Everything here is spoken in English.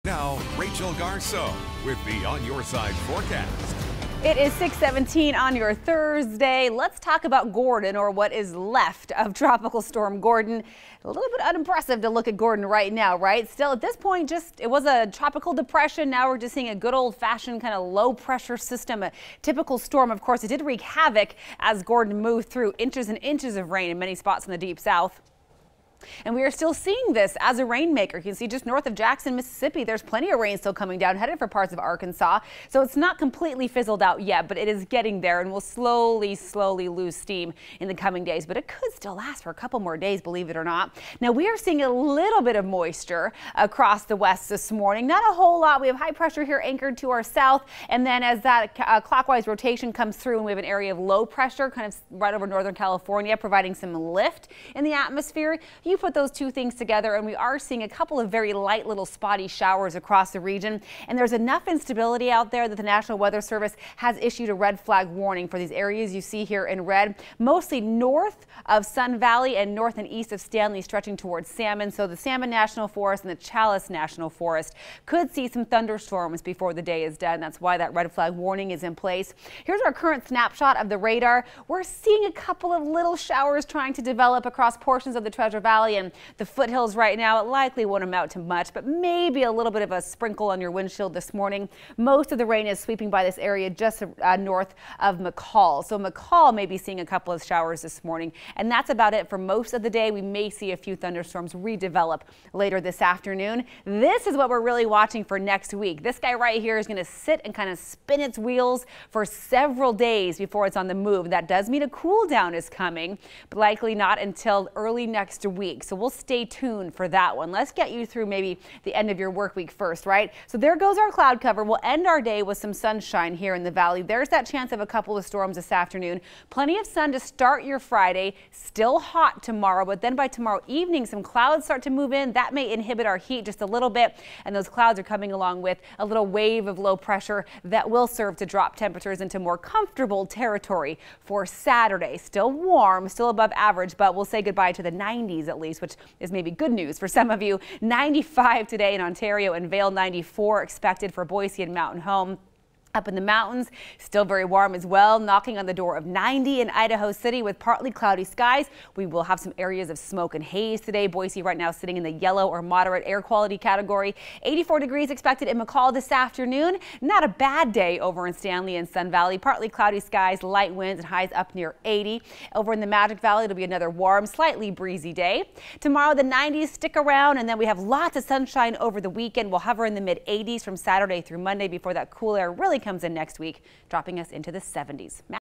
Now, Rachel Garceau with the On Your Side forecast. It is 6:17 on your Thursday. Let's talk about Gordon, or what is left of Tropical Storm Gordon. A little bit unimpressive to look at Gordon right now, right? Still, at this point, it was a tropical depression. Now we're just seeing a good old-fashioned kind of low-pressure system, a typical storm. Of course, it did wreak havoc as Gordon moved through inches and inches of rain in many spots in the deep south. And we are still seeing this as a rainmaker. You can see just north of Jackson, Mississippi, there's plenty of rain still coming down, headed for parts of Arkansas. So it's not completely fizzled out yet, but it is getting there and will slowly lose steam in the coming days. But it could still last for a couple more days, believe it or not. Now we are seeing a little bit of moisture across the west this morning. Not a whole lot. We have high pressure here anchored to our south. And then as that clockwise rotation comes through, and we have an area of low pressure kind of right over Northern California, providing some lift in the atmosphere. You put those two things together and we are seeing a couple of very light little spotty showers across the region. And there's enough instability out there that the National Weather Service has issued a red flag warning for these areas you see here in red, mostly north of Sun Valley and north and east of Stanley, stretching towards Salmon. So the Salmon National Forest and the Chalice National Forest could see some thunderstorms before the day is done. That's why that red flag warning is in place. Here's our current snapshot of the radar. We're seeing a couple of little showers trying to develop across portions of the Treasure Valley and the foothills right now. It likely won't amount to much, but maybe a little bit of a sprinkle on your windshield this morning. Most of the rain is sweeping by this area just north of McCall. So McCall may be seeing a couple of showers this morning, and that's about it for most of the day. We may see a few thunderstorms redevelop later this afternoon. This is what we're really watching for next week. This guy right here is going to sit and kind of spin its wheels for several days before it's on the move. That does mean a cool down is coming, but likely not until early next week. So we'll stay tuned for that one. Let's get you through maybe the end of your work week first, right? So there goes our cloud cover. We'll end our day with some sunshine here in the valley. There's that chance of a couple of storms this afternoon. Plenty of sun to start your Friday. Still hot tomorrow, but then by tomorrow evening, some clouds start to move in. That may inhibit our heat just a little bit. And those clouds are coming along with a little wave of low pressure that will serve to drop temperatures into more comfortable territory for Saturday. Still warm, still above average, but we'll say goodbye to the 90s at least, which is maybe good news for some of you. 95 today in Ontario and Vail, 94 expected for Boise and Mountain Home. Up in the mountains, still very warm as well, knocking on the door of 90 in Idaho City with partly cloudy skies. We will have some areas of smoke and haze today. Boise right now sitting in the yellow or moderate air quality category. 84 degrees expected in McCall this afternoon. Not a bad day over in Stanley and Sun Valley. Partly cloudy skies, light winds, and highs up near 80. Over in the Magic Valley, it'll be another warm, slightly breezy day. Tomorrow, the 90s stick around, and then we have lots of sunshine over the weekend. We'll hover in the mid 80s from Saturday through Monday before that cool air really comes in next week, dropping us into the 70s.